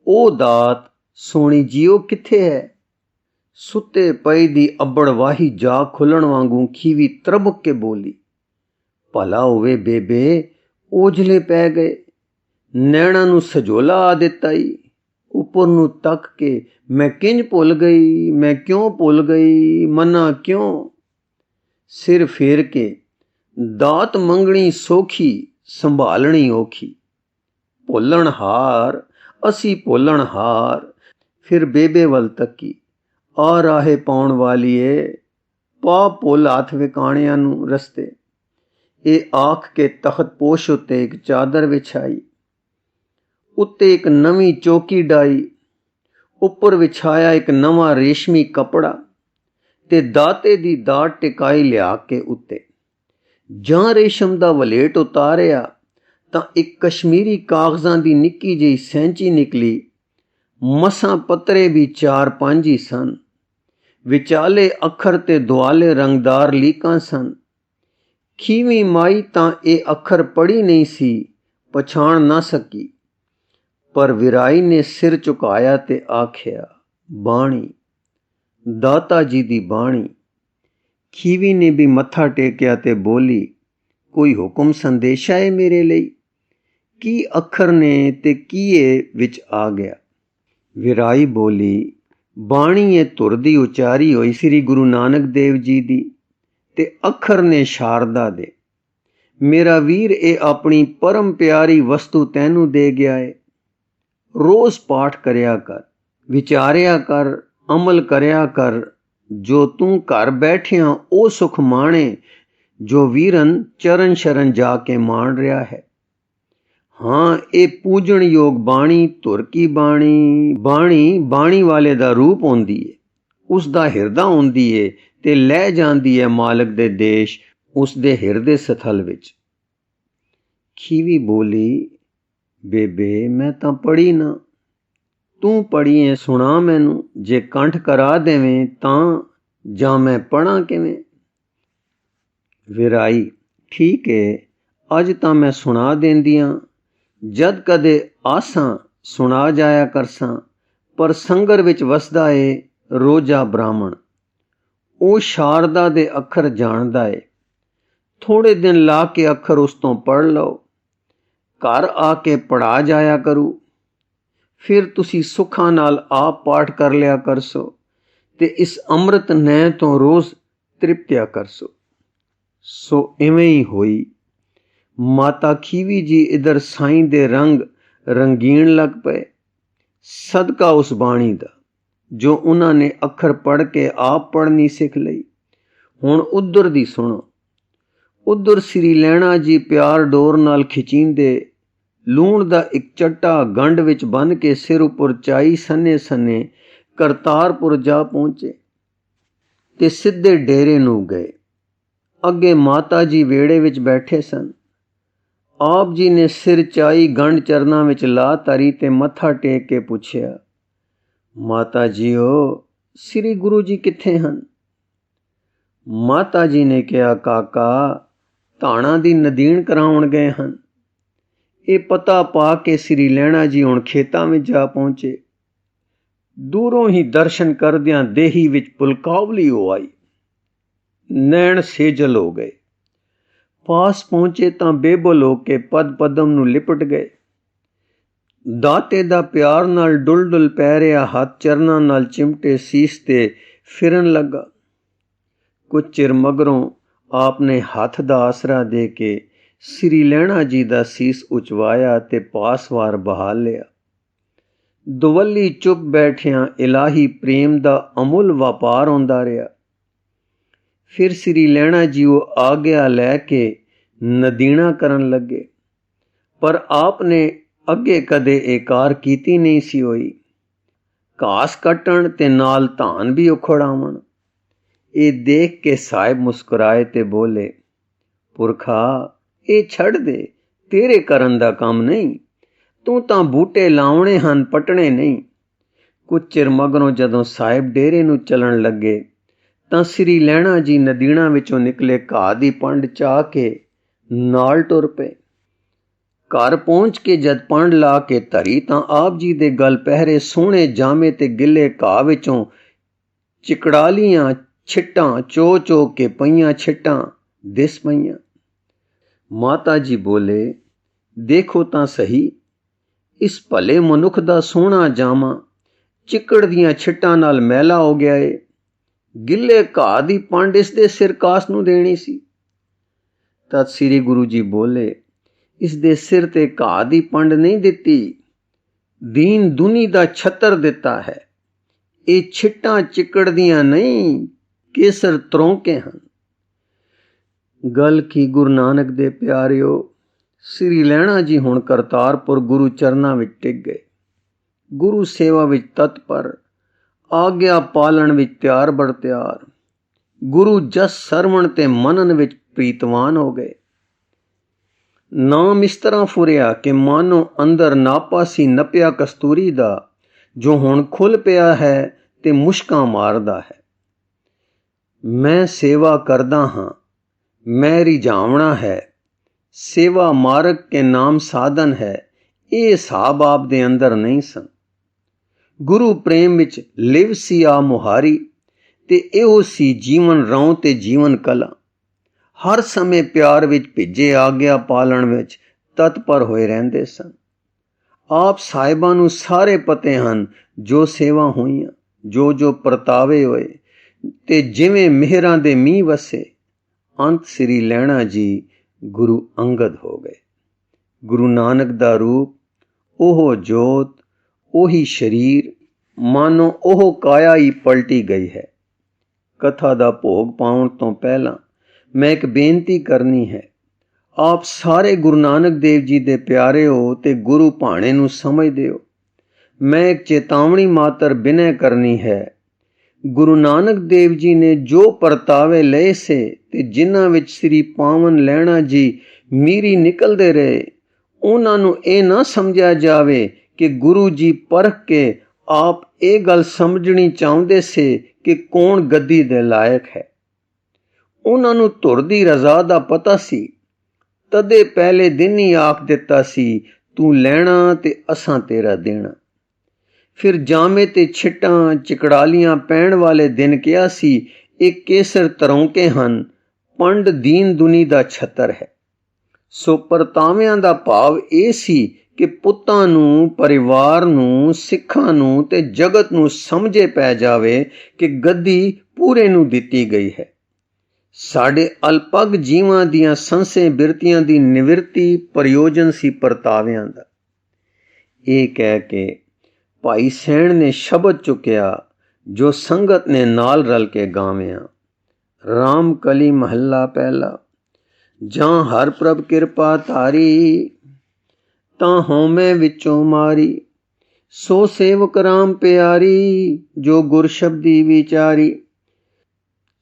ਉਹ ਦਾਤ ਸੋਹਣੀ ਜੀਓ ਕਿੱਥੇ ਹੈ? ਸੁੱਤੇ ਪਈ ਦੀ ਅੱਬੜ ਵਾਹੀ ਜਾ ਖੁੱਲਣ ਵਾਂਗੂ ਖੀਵੀ ਤਰਬਕ ਕੇ ਬੋਲੀ, ਭਲਾ ਹੋਵੇ ਬੇਬੇ, ਓਝਲੇ ਪੈ ਗਏ, ਨੈਣਾ ਨੂੰ ਸਜੋਲਾ ਆ ਦਿੱਤਾ ਈ। ਉੱਪਰ ਨੂੰ ਤੱਕ ਕੇ ਮੈਂ ਕਿੰਜ ਭੁੱਲ ਗਈ, ਮੈਂ ਕਿਉਂ ਭੁੱਲ ਗਈ, ਮਨਾ ਕਿਉਂ? ਸਿਰ ਫੇਰ ਕੇ ਦਾਤ ਮੰਗਣੀ ਸੌਖੀ, ਸੰਭਾਲਣੀ ਔਖੀ। ਭੁੱਲਣ ਹਾਰ, ਅਸੀਂ ਭੁੱਲਣ ਹਾਰ। ਫਿਰ ਬੇਬੇ ਵੱਲ ਤੱਕੀ, ਆ ਰਾਹੇ ਪਾਉਣ ਵਾਲੀਏ, ਪਾ ਭੁੱਲ ਹੱਥ ਵਿਕਾਣਿਆਂ ਨੂੰ ਰਸਤੇ। ਇਹ ਆਖ ਕੇ ਤਖਤ ਪੋਸ਼ ਉੱਤੇ ਇੱਕ ਚਾਦਰ ਵਿਛਾਈ, ਉੱਤੇ ਇੱਕ ਨਵੀਂ ਚੌਕੀ ਡਾਈ, ਉੱਪਰ ਵਿਛਾਇਆ ਇੱਕ ਨਵਾਂ ਰੇਸ਼ਮੀ ਕੱਪੜਾ ਤੇ ਦਾਤੇ ਦੀ ਦਾਤ ਟਿਕਾਈ ਲਿਆ ਕੇ ਉੱਤੇ। ਜਾਂ ਰੇਸ਼ਮ ਦਾ ਵਲੇਟ ਉਤਾਰਿਆ ਤਾਂ ਇੱਕ ਕਸ਼ਮੀਰੀ ਕਾਗਜ਼ਾਂ ਦੀ ਨਿੱਕੀ ਜਿਹੀ ਸੈਂਚੀ ਨਿਕਲੀ। ਮਸਾਂ ਪੱਤਰੇ ਵੀ 4-5 ਹੀ ਸਨ। ਵਿਚਾਲੇ ਅੱਖਰ ਤੇ ਦੁਆਲੇ ਰੰਗਦਾਰ ਲੀਕਾਂ ਸਨ। ਖੀਵੀ ਮਾਈ ਤਾਂ ਇਹ ਅੱਖਰ ਪੜ੍ਹੀ ਨਹੀਂ ਸੀ, ਪਛਾਣ ਨਾ ਸਕੀ, ਪਰ ਵਿਰਾਈ ਨੇ ਸਿਰ ਝੁਕਾਇਆ ਤੇ ਆਖਿਆ, ਬਾਣੀ, ਦਾਤਾ ਜੀ ਦੀ ਬਾਣੀ। ਖੀਵੀ ਨੇ ਵੀ ਮੱਥਾ ਟੇਕਿਆ ਤੇ ਬੋਲੀ, ਕੋਈ ਹੁਕਮ ਸੰਦੇਸ਼ਾ ਹੈ ਮੇਰੇ ਲਈ? ਕੀ ਅੱਖਰ ਨੇ ਤੇ ਕੀ ਇਹ ਵਿੱਚ ਆ ਗਿਆ? ਵਿਰਾਈ ਬੋਲੀ, ਬਾਣੀ ਇਹ ਧੁਰ ਦੀ ਉਚਾਰੀ ਹੋਈ ਸ੍ਰੀ ਗੁਰੂ ਨਾਨਕ ਦੇਵ ਜੀ ਦੀ, ਤੇ ਅੱਖਰ ਨੇ ਸ਼ਾਰਦਾ ਦੇ। ਮੇਰਾ ਵੀਰ, ਇਹ ਆਪਣੀ ਪਰਮ ਪਿਆਰੀ ਵਸਤੂ ਤੈਨੂੰ ਦੇ ਗਿਆ ਏ। ਰੋਜ਼ ਪਾਠ ਕਰਿਆ ਕਰ, ਵਿਚਾਰਿਆ ਕਰ, ਅਮਲ ਕਰਿਆ ਕਰ, ਜੋ ਤੂੰ ਘਰ ਬੈਠਿਆਂ ਉਹ ਸੁਖ ਮਾਣੇ ਜੋ ਵੀਰਨ ਚਰਨ ਸ਼ਰਨ ਜਾ ਕੇ ਮਾਣ ਰਿਹਾ ਹੈ। ਹਾਂ, ਇਹ ਪੂਜਣਯੋਗ ਬਾਣੀ ਧੁਰ ਕੀ ਬਾਣੀ ਵਾਲੇ ਦਾ ਰੂਪ ਹੁੰਦੀ ਏ, ਉਸ ਦਾ ਹਿਰਦਾ ਹੁੰਦੀ ਏ ਤੇ ਲੈ ਜਾਂਦੀ ਹੈ ਮਾਲਕ ਦੇ ਦੇਸ਼, ਉਸ ਦੇ ਹਿਰਦੇ ਸਥਲ ਵਿੱਚ। ਖੀਵੀ ਬੋਲੀ, ਬੇਬੇ ਮੈਂ ਤਾਂ ਪੜ੍ਹੀ ਨਾ, ਤੂੰ ਪੜ੍ਹੀ ਏ, ਸੁਣਾ ਮੈਨੂੰ। ਜੇ ਕੰਠ ਕਰਾ ਦੇਵੇਂ ਤਾਂ, ਜਾਂ ਮੈਂ ਪੜ੍ਹਾਂ ਕਿਵੇਂ। ਵਿਰਾਈ, ਠੀਕ ਏ, ਅੱਜ ਤਾਂ ਮੈਂ ਸੁਣਾ ਦੇਂਦੀਆਂ, ਜਦ ਕਦੇ ਆਸਾਂ ਸੁਣਾ ਜਾਇਆ ਕਰਸਾਂ। ਪਰ ਸੰਗਰ ਵਿੱਚ ਵਸਦਾ ਏ ਰੋਜਾ ਬ੍ਰਾਹਮਣ, ਉਹ ਸ਼ਾਰਦਾ ਦੇ ਅੱਖਰ ਜਾਣਦਾ ਏ। ਥੋੜੇ ਦਿਨ ਲਾ ਕੇ ਅੱਖਰ ਉਸ ਤੋਂ ਪੜ੍ਹ ਲਓ, ਘਰ ਆ ਕੇ ਪੜ੍ਹਾ ਜਾਇਆ ਕਰੂ। ਫਿਰ ਤੁਸੀਂ ਸੁੱਖਾਂ ਨਾਲ ਆਪ ਪਾਠ ਕਰ ਲਿਆ ਕਰਸੋ ਤੇ ਇਸ ਅੰਮ੍ਰਿਤ ਨੈਣ ਤੋਂ ਰੋਜ਼ ਤ੍ਰਿਪਤਿਆ ਕਰਸੋ। ਸੋ ਇਵੇਂ ਹੀ ਹੋਈ। ਮਾਤਾ ਖੀਵੀ ਜੀ ਇਧਰ ਸਾਈਂ ਦੇ ਰੰਗ ਰੰਗੀਣ ਲੱਗ ਪਏ, ਸਦਕਾ ਉਸ ਬਾਣੀ ਦਾ ਜੋ ਉਹਨਾਂ ਨੇ ਅੱਖਰ ਪੜ੍ਹ ਕੇ ਆਪ ਪੜ੍ਹਨੀ ਸਿੱਖ ਲਈ। ਹੁਣ ਉਧਰ ਦੀ ਸੁਣੋ। ਉਧਰ ਸ੍ਰੀ ਲਹਿਣਾ ਜੀ ਪਿਆਰ ਡੋਰ ਨਾਲ ਖਿਚੀਂਦੇ, ਲੂਣ ਦਾ ਇੱਕ ਚੱਟਾ ਗੰਢ ਵਿੱਚ ਬੰਨ ਕੇ ਸਿਰ ਉੱਪਰ ਚਾਈ ਸੰਨੇ ਸੰਨੇ ਕਰਤਾਰਪੁਰ ਜਾ ਪਹੁੰਚੇ ਤੇ ਸਿੱਧੇ ਡੇਰੇ ਨੂੰ ਗਏ। ਅੱਗੇ ਮਾਤਾ ਜੀ ਵਿਹੜੇ ਵਿੱਚ ਬੈਠੇ ਸਨ। ਆਪ ਜੀ ਨੇ ਸਿਰ ਚਾਈ ਗੰਢ ਚਰਨਾਂ ਵਿੱਚ ਲਾ ਧਰੀ ਤੇ ਮੱਥਾ ਟੇਕ ਕੇ ਪੁੱਛਿਆ, ਮਾਤਾ ਜੀਓ, ਸ੍ਰੀ ਗੁਰੂ ਜੀ ਕਿੱਥੇ ਹਨ? ਮਾਤਾ ਜੀ ਨੇ ਕਿਹਾ, ਕਾਕਾ ਧਾਣਾ ਦੀ ਨਦੀਣ ਕਰਾਉਣ ਗਏ ਹਨ। ਇਹ ਪਤਾ ਪਾ ਕੇ ਸ੍ਰੀ ਲਹਿਣਾ ਜੀ ਹੁਣ ਖੇਤਾਂ ਵਿੱਚ ਜਾ ਪਹੁੰਚੇ। ਦੂਰੋਂ ਹੀ ਦਰਸ਼ਨ ਕਰਦਿਆਂ ਦੇਹੀ ਵਿੱਚ ਪੁਲਕਾਵਲੀ ਹੋ ਆਈ, ਨੈਣ ਸੇਜਲ ਹੋ ਗਏ। ਪਾਸ ਪਹੁੰਚੇ ਤਾਂ ਬੇਬਲ ਹੋ ਕੇ ਪਦ ਪਦਮ ਨੂੰ ਲਿਪਟ ਗਏ। ਦਾਤੇ ਦਾ ਪਿਆਰ ਨਾਲ ਡੁੱਲ ਡੁੱਲ ਪੈ ਰਿਹਾ ਹੱਥ ਚਰਨਾਂ ਨਾਲ ਚਿਮਟੇ ਸੀਸ ਤੇ ਫਿਰਨ ਲੱਗਾ। ਕੁਝ ਚਿਰ ਮਗਰੋਂ ਆਪ ਨੇ ਹੱਥ ਦਾ ਆਸਰਾ ਦੇ ਕੇ ਸ੍ਰੀ ਲਹਿਣਾ ਜੀ ਦਾ ਸੀਸ ਉਚਵਾਇਆ ਤੇ ਪਾਸਵਾਰ ਬਹਾਲ ਲਿਆ। ਦੁਵੱਲੀ ਚੁੱਪ ਬੈਠਿਆਂ ਇਲਾਹੀ ਪ੍ਰੇਮ ਦਾ ਅਮੁੱਲ ਵਪਾਰ ਹੁੰਦਾ ਰਿਹਾ। ਫਿਰ ਸ੍ਰੀ ਲਹਿਣਾ ਜੀ ਉਹ ਆਗਿਆ ਲੈ ਕੇ ਨਦੀਣਾ ਕਰਨ ਲੱਗੇ, ਪਰ ਆਪ ਨੇ ਅੱਗੇ ਕਦੇ ਇਹ ਕਾਰ ਕੀਤੀ ਨਹੀਂ ਸੀ ਹੋਈ। ਘਾਸ ਕੱਟਣ ਤੇ ਨਾਲ ਧਾਨ ਵੀ ਉਖੜਾਵਣ। ਇਹ ਦੇਖ ਕੇ ਸਾਹਿਬ ਮੁਸਕਰਾਏ ਤੇ ਬੋਲੇ, ਪੁਰਖਾ ਇਹ ਛੱਡ ਦੇ, ਤੇਰੇ ਕਰਨ ਦਾ ਕੰਮ ਨਹੀਂ, ਤੂੰ ਤਾਂ ਬੂਟੇ ਲਾਉਣੇ ਹਨ, ਪੱਟਣੇ ਨਹੀਂ। ਕੁਝ ਚਿਰ ਮਗਰੋਂ ਜਦੋਂ ਸਾਹਿਬ ਡੇਰੇ ਨੂੰ ਚੱਲਣ ਲੱਗੇ ਤਾਂ ਸ੍ਰੀ ਲਹਿਣਾ ਜੀ ਨਦੀਣਾ ਵਿੱਚੋਂ ਨਿਕਲੇ ਘਾਹ ਦੀ ਪੰਡ ਚਾਹ ਕੇ ਨਾਲ ਟੁਰ ਪਏ। ਘਰ ਪਹੁੰਚ ਕੇ ਜਦ ਪੰਡ ਲਾ ਕੇ ਧਰੀ ਤਾਂ ਆਪ ਜੀ ਦੇ ਗਲ ਪਹਿਰੇ ਸੋਹਣੇ ਜਾਮੇ ਤੇ ਗਿੱਲੇ ਘਾਹ ਵਿੱਚੋਂ ਚਿਕੜਾਲੀਆਂ ਛਿੱਟਾਂ ਚੋ ਚੋ ਕੇ ਪਈਆਂ ਛਿੱਟਾਂ ਦਿਸ ਪਈਆਂ। ਮਾਤਾ ਜੀ ਬੋਲੇ, ਦੇਖੋ ਤਾਂ ਸਹੀ, ਇਸ ਭਲੇ ਮਨੁੱਖ ਦਾ ਸੋਹਣਾ ਜਾਮਾ ਚਿੱਕੜ ਦੀਆਂ ਛਿੱਟਾਂ ਨਾਲ ਮੈਲਾ ਹੋ ਗਿਆ ਏ। ਗਿੱਲੇ ਘਾਹ ਦੀ ਪੰਡ ਇਸ ਦੇ ਸਿਰ ਕਾਸ ਨੂੰ ਦੇਣੀ ਸੀ। ਤਦ ਸ੍ਰੀ ਗੁਰੂ ਜੀ ਬੋਲੇ, ਇਸ ਦੇ ਸਿਰ ਤੇ ਘਾਹ ਦੀ ਪੰਡ ਨਹੀਂ ਦਿੱਤੀ, ਦੀਨ ਦੁਨੀ ਦਾ ਛੱਤਰ ਦਿੱਤਾ ਹੈ। ਇਹ ਛਿੱਟਾਂ ਚਿੱਕੜ ਦੀਆਂ ਨਹੀਂ, ਕੇਸਰ ਤਰੋਂਕੇ ਹਨ। ਗੱਲ ਕੀ ਗੁਰੂ ਨਾਨਕ ਦੇ ਪਿਆਰਿਓ, ਸ੍ਰੀ ਲਹਿਣਾ ਜੀ ਹੁਣ ਕਰਤਾਰਪੁਰ ਗੁਰੂ ਚਰਨਾਂ ਵਿੱਚ ਟਿਕ ਗਏ। ਗੁਰੂ ਸੇਵਾ ਵਿੱਚ ਤਤਪਰ, ਆਗਿਆ ਪਾਲਣ ਵਿੱਚ ਤਿਆਰ ਬੜ ਤਿਆਰ। ਗੁਰੂ ਜਸ ਸਰਵਣ ਤੇ ਮਨਨ ਵਿੱਚ ਪ੍ਰੀਤਵਾਨ ਹੋ ਗਏ। ਨਾਮ ਇਸ ਤਰ੍ਹਾਂ ਫੁਰਿਆ ਕਿ ਮਾਨੋ ਅੰਦਰ ਨਾਪਾ ਸੀ ਨਪਿਆ ਕਸਤੂਰੀ ਦਾ, ਜੋ ਹੁਣ ਖੁੱਲ ਪਿਆ ਹੈ ਤੇ ਮੁਸ਼ਕਾਂ ਮਾਰਦਾ ਹੈ। ਮੈਂ ਸੇਵਾ ਕਰਦਾ ਹਾਂ, ਮੈਂ ਰਿਝਾਵਣਾ ਹੈ, ਸੇਵਾ ਮਾਰਗ ਕੇ ਨਾਮ ਸਾਧਨ ਹੈ। ਇਹ ਹਿਸਾਬ ਆਪ ਦੇ ਅੰਦਰ ਨਹੀਂ ਸਨ। ਗੁਰੂ ਪ੍ਰੇਮ ਵਿੱਚ ਲਿਵ ਸੀ ਆ ਮੁਹਾਰੀ, ਤੇ ਇਹੋ ਸੀ ਜੀਵਨ ਰਉ ਤੇ ਜੀਵਨ ਕਲਾ। ਹਰ ਸਮੇਂ ਪਿਆਰ ਵਿੱਚ ਭਿੱਜੇ ਆਗਿਆ ਪਾਲਣ ਵਿੱਚ ਤਤਪਰ ਹੋਏ ਰਹਿੰਦੇ ਸਨ। ਆਪ ਸਾਹਿਬਾਂ ਨੂੰ ਸਾਰੇ ਪਤੇ ਹਨ ਜੋ ਸੇਵਾ ਹੋਈਆਂ, ਜੋ ਪਰਤਾਵੇ ਹੋਏ ਤੇ ਜਿਵੇਂ ਮਿਹਰਾਂ ਦੇ ਮੀਂਹ ਵਸੇ। ਅੰਤ ਸ੍ਰੀ ਲਹਿਣਾ ਜੀ ਗੁਰੂ ਅੰਗਦ ਹੋ ਗਏ। ਗੁਰੂ ਨਾਨਕ ਦਾ ਰੂਪ, ਉਹ ਜੋਤ, ਉਹੀ ਸਰੀਰ, ਮਾਨੋ ਉਹ ਕਾਇਆ ਹੀ ਪਲਟੀ ਗਈ ਹੈ। ਕਥਾ ਦਾ ਭੋਗ ਪਾਉਣ ਤੋਂ ਪਹਿਲਾਂ ਮੈਂ ਇੱਕ ਬੇਨਤੀ ਕਰਨੀ ਹੈ। ਆਪ ਸਾਰੇ ਗੁਰੂ ਨਾਨਕ ਦੇਵ ਜੀ ਦੇ ਪਿਆਰੇ ਹੋ ਤੇ ਗੁਰੂ ਭਾਣੇ ਨੂੰ ਸਮਝਦੇ ਹੋ। ਮੈਂ ਇੱਕ ਚੇਤਾਵਨੀ ਮਾਤਰ ਬਿਨੈ ਕਰਨੀ ਹੈ। ਗੁਰੂ ਨਾਨਕ ਦੇਵ ਜੀ ਨੇ ਜੋ ਪਰਤਾਵੇ ਲਏ ਸੇ ਤੇ ਜਿਨ੍ਹਾਂ ਵਿੱਚ ਸ੍ਰੀ ਪਾਵਨ ਲਹਿਣਾ ਜੀ ਮੀਰੀ ਨਿਕਲਦੇ ਰਹੇ, ਉਹਨਾਂ ਨੂੰ ਇਹ ਨਾ ਸਮਝਿਆ ਜਾਵੇ ਕਿ ਗੁਰੂ ਜੀ ਪਰਖ ਕੇ ਆਪ ਇਹ ਗੱਲ ਸਮਝਣੀ ਚਾਹੁੰਦੇ ਸੇ ਕਿ ਕੌਣ ਗੱਦੀ ਦੇ ਲਾਇਕ ਹੈ। ਉਹਨਾਂ ਨੂੰ ਧੁਰ ਦੀ ਰਜ਼ਾ ਦਾ ਪਤਾ ਸੀ, ਤਦੇ ਪਹਿਲੇ ਦਿਨ ਹੀ ਆਖ ਦਿੱਤਾ ਸੀ, ਤੂੰ ਲੈਣਾ ਤੇ ਅਸਾਂ ਤੇਰਾ ਦੇਣਾ। ਫਿਰ ਜਾਮੇ ਤੇ ਛਿੱਟਾਂ ਚਿਕੜਾਲੀਆਂ ਪੈਣ ਵਾਲੇ ਦਿਨ ਕਿਹਾ ਸੀ, ਇਹ ਕੇਸਰ ਤਰੌਂਕੇ ਹਨ, ਪੰਡ ਦੀਨ ਦੁਨੀ ਦਾ ਛੱਤਰ ਹੈ। ਸੋ ਪਰਤਾਵਿਆਂ ਦਾ ਭਾਵ ਇਹ ਸੀ ਕਿ ਪੁੱਤਾਂ ਨੂੰ, ਪਰਿਵਾਰ ਨੂੰ, ਸਿੱਖਾਂ ਨੂੰ ਤੇ ਜਗਤ ਨੂੰ ਸਮਝੇ ਪੈ ਜਾਵੇ ਕਿ ਗੱਦੀ ਪੂਰੇ ਨੂੰ ਦਿੱਤੀ ਗਈ ਹੈ। ਸਾਡੇ ਅਲਪਗ ਜੀਵਾਂ ਦੀਆਂ ਸੰਸੇ ਬਿਰਤੀਆਂ ਦੀ ਨਿਵਰਤੀ ਪ੍ਰਯੋਜਨ ਸੀ ਪਰਤਾਵਿਆਂ ਦਾ। ਇਹ ਕਹਿ ਕੇ ਭਾਈ ਸੈਣ ਨੇ ਸ਼ਬਦ ਚੁੱਕਿਆ ਜੋ ਸੰਗਤ ਨੇ ਨਾਲ ਰਲ ਕੇ ਗਾਵਿਆ। ਰਾਮ ਕਲੀ ਮਹੱਲਾ ਪਹਿਲਾ। ਜਾਂ ਹਰ ਪ੍ਰਭ ਕਿਰਪਾ ਧਾਰੀ, ਤਾਂ ਹਉਮੈ ਵਿੱਚੋਂ ਮਾਰੀ। ਸੋ ਸੇਵਕ ਰਾਮ ਪਿਆਰੀ, ਜੋ ਗੁਰ ਸ਼ਬਦੀ ਵਿਚਾਰੀ।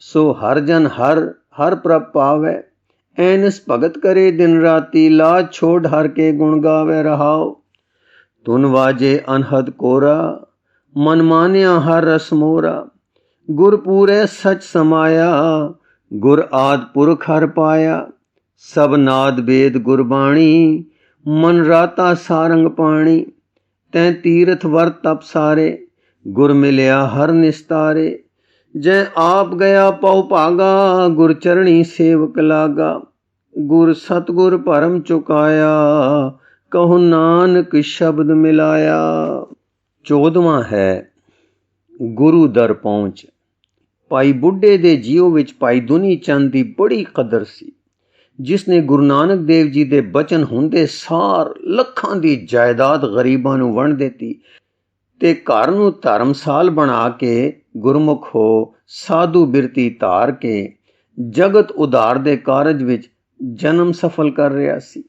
ਸੋ ਹਰ ਜਨ ਹਰ ਪ੍ਰਭ ਪਾਵੈ, ਐਨਸ ਭਗਤ ਕਰੇ ਦਿਨ ਰਾਤੀ। ਲਾਜ ਛੋੜ ਹਰ ਕੇ ਗੁਣ ਗਾਵੇ ਰਹਾਓ। ਧੁਨ ਵਾਜੇ ਅਨਹਦ ਕੋਰਾ, ਮਨ ਮਾਨਿਆ ਹਰ ਰਸ ਮੋਰਾ। ਗੁਰ ਪੂਰੇ ਸਚ ਸਮਾਇਆ, ਗੁਰ ਆਦ ਪੁਰਖ ਹਰ ਪਾਇਆ। ਸਭ ਨਾਦ ਵੇਦ ਗੁਰਬਾਣੀ, ਮਨ ਰਾਤਾ ਸਾਰੰਗ ਪਾਣੀ। ਤੈਂ ਤੀਰਥ ਵਰ ਤਪ ਸਾਰੇ, ਗੁਰ ਮਿਲਿਆ ਹਰ ਨਿਸਤਾਰੇ। ਜੈ ਆਪ ਗਿਆ ਪਉ ਭਾਗਾ, ਗੁਰ ਚਰਣੀ ਸੇਵਕ ਲਾਗਾ। ਗੁਰ ਸਤਗੁਰ ਭਰਮ ਚੁਕਾਇਆ, ਕਹੋ ਨਾਨਕ ਸ਼ਬਦ ਮਿਲਾਇਆ। 14ਵਾਂ ਹੈ ਗੁਰੂ ਦਰ ਪਹੁੰਚ। ਭਾਈ ਬੁੱਢੇ ਦੇ ਜੀਓ ਵਿੱਚ ਭਾਈ ਦੁਨੀ ਚੰਦ ਦੀ ਬੜੀ ਕਦਰ ਸੀ, ਜਿਸ ਨੇ ਗੁਰੂ ਨਾਨਕ ਦੇਵ ਜੀ ਦੇ ਬਚਨ ਹੁੰਦੇ ਸਾਰ ਲੱਖਾਂ ਦੀ ਜਾਇਦਾਦ ਗਰੀਬਾਂ ਨੂੰ ਵੰਡ ਦਿੱਤੀ ਤੇ ਘਰ ਨੂੰ ਧਰਮਸਾਲ ਬਣਾ ਕੇ ਗੁਰਮੁਖ ਹੋ ਸਾਧੂ ਬਿਰਤੀ ਧਾਰ ਕੇ ਜਗਤ ਉਧਾਰ ਦੇ ਕਾਰਜ ਵਿੱਚ ਜਨਮ ਸਫਲ ਕਰ ਰਿਹਾ ਸੀ।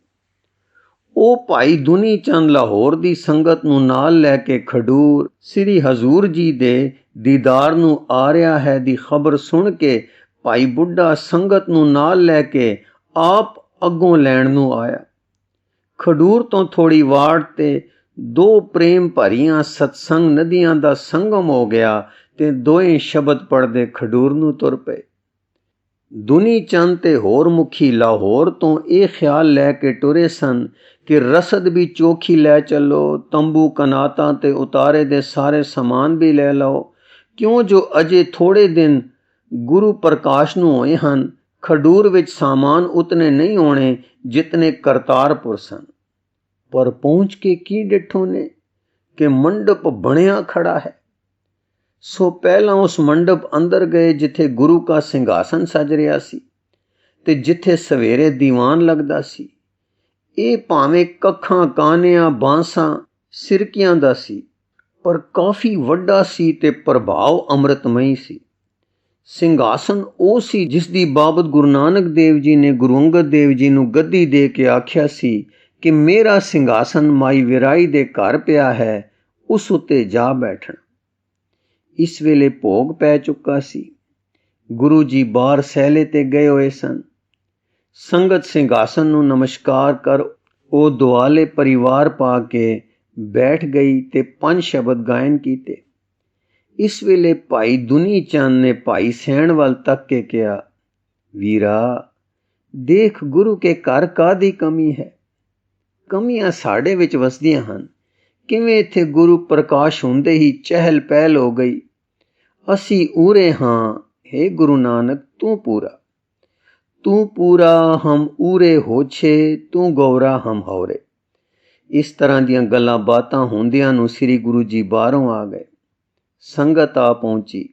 ਉਹ ਭਾਈ ਦੁਨੀ ਚੰਦ ਲਾਹੌਰ ਦੀ ਸੰਗਤ ਨੂੰ ਨਾਲ ਲੈ ਕੇ ਖਡੂਰ ਸ੍ਰੀ ਹਜ਼ੂਰ ਜੀ ਦੇ ਦੀਦਾਰ ਨੂੰ ਆ ਰਿਹਾ ਹੈ ਦੀ ਖਬਰ ਸੁਣ ਕੇ ਭਾਈ ਬੁੱਢਾ ਸੰਗਤ ਨੂੰ ਨਾਲ ਲੈ ਕੇ ਆਪ ਅੱਗੋਂ ਲੈਣ ਨੂੰ ਆਇਆ। ਖਡੂਰ ਤੋਂ ਥੋੜੀ ਵਾਟ ਤੇ ਦੋ ਪ੍ਰੇਮ ਭਰੀਆਂ ਸਤਸੰਗ ਨਦੀਆਂ ਦਾ ਸੰਗਮ ਹੋ ਗਿਆ ਤੇ ਦੋਵੇਂ ਸ਼ਬਦ ਪੜ੍ਹਦੇ ਖਡੂਰ ਨੂੰ ਤੁਰ ਪਏ। ਦੁਨੀ ਚੰਦ ਤੇ ਹੋਰ ਮੁਖੀ ਲਾਹੌਰ ਤੋਂ ਇਹ ਖਿਆਲ ਲੈ ਕੇ ਟੁਰੇ ਸਨ ਕਿ ਰਸਦ ਵੀ ਚੋਖੀ ਲੈ ਚੱਲੋ, ਤੰਬੂ ਕਨਾਤਾਂ ਤੇ ਉਤਾਰੇ ਦੇ ਸਾਰੇ ਸਮਾਨ ਵੀ ਲੈ ਲਓ, ਕਿਉਂ ਜੋ ਅਜੇ ਥੋੜੇ ਦਿਨ ਗੁਰੂ ਪ੍ਰਕਾਸ਼ ਨੂੰ ਹੋਏ ਹਨ। ਖਡੂਰ ਵਿੱਚ ਸਾਮਾਨ ਉਤਨੇ ਨਹੀਂ ਹੋਣੇ ਜਿਤਨੇ ਕਰਤਾਰਪੁਰ ਸਨ। ਪਰ ਪਹੁੰਚ ਕੇ ਕੀ ਡਿਠੋ ਨੇ ਕਿ ਮੰਡਪ ਬਣਿਆ ਖੜਾ ਹੈ। ਸੋ ਪਹਿਲਾਂ ਉਸ ਮੰਡਪ ਅੰਦਰ ਗਏ ਜਿੱਥੇ ਗੁਰੂ ਕਾ ਸਿੰਘਾਸਨ ਸਜ ਰਿਹਾ ਸੀ ਤੇ ਜਿੱਥੇ ਸਵੇਰੇ ਦੀਵਾਨ ਲੱਗਦਾ ਸੀ। ਇਹ ਭਾਵੇਂ ਕੱਖਾਂ, ਕਾਨਿਆਂ, ਬਾਂਸਾਂ, ਸਿਰਕੀਆਂ ਦਾ ਸੀ, ਪਰ ਕਾਫੀ ਵੱਡਾ ਸੀ ਤੇ ਪ੍ਰਭਾਵ ਅੰਮ੍ਰਿਤਮਈ ਸੀ। ਸਿੰਘਾਸਨ ਉਹ ਸੀ ਜਿਸ ਦੀ ਬਾਬਤ ਗੁਰੂ ਨਾਨਕ ਦੇਵ ਜੀ ਨੇ ਗੁਰੂ ਅੰਗਦ ਦੇਵ ਜੀ ਨੂੰ ਗੱਦੀ ਦੇ ਕੇ ਆਖਿਆ ਸੀ ਕਿ ਮੇਰਾ ਸਿੰਘਾਸਨ ਮਾਈ ਵਿਰਾਈ ਦੇ ਘਰ ਪਿਆ ਹੈ, ਉਸ ਉੱਤੇ ਜਾ ਬੈਠਣ। ਇਸ ਵੇਲੇ ਭੋਗ ਪੈ ਚੁੱਕਾ ਸੀ। ਗੁਰੂ ਜੀ ਬਾਹਰ ਸਹਿਲੇ ਤੇ ਗਏ ਹੋਏ ਸਨ। ਸੰਗਤ ਸਿੰਘਾਸਨ ਨੂੰ ਨਮਸਕਾਰ ਕਰ ਉਹ ਦੁਆਲੇ ਪਰਿਵਾਰ ਪਾ ਕੇ ਬੈਠ ਗਈ ਤੇ 5 ਸ਼ਬਦ ਗਾਇਨ ਕੀਤੇ। ਇਸ ਵੇਲੇ ਭਾਈ ਦੁਨੀ ਚੰਦ ਨੇ ਭਾਈ ਸੈਣ ਵੱਲ ਤੱਕ ਕੇ ਕਿਹਾ, ਵੀਰਾ ਦੇਖ ਗੁਰੂ ਕੇ ਘਰ ਕਾਹਦੀ ਕਮੀ ਹੈ। ਕਮੀਆਂ ਸਾਡੇ ਵਿੱਚ ਵਸਦੀਆਂ ਹਨ। ਕਿਵੇਂ ਇੱਥੇ ਗੁਰੂ ਪ੍ਰਕਾਸ਼ ਹੁੰਦੇ ਹੀ ਚਹਿਲ ਪਹਿਲ ਹੋ ਗਈ। ਅਸੀਂ ਊਰੇ ਹਾਂ, ਹੇ ਗੁਰੂ ਨਾਨਕ ਤੂੰ ਪੂਰਾ। ਤੂੰ ਪੂਰਾ ਹਮ ਊਰੇ ਹੋਛੇ, ਤੂੰ ਗੌਰਾ ਹਮ ਹੌਰੇ। ਇਸ ਤਰ੍ਹਾਂ ਦੀਆਂ ਗੱਲਾਂ ਬਾਤਾਂ ਹੁੰਦਿਆਂ ਨੂੰ ਸ੍ਰੀ ਗੁਰੂ ਜੀ ਬਾਹਰੋਂ ਆ ਗਏ। ਸੰਗਤ ਆ ਪਹੁੰਚੀ।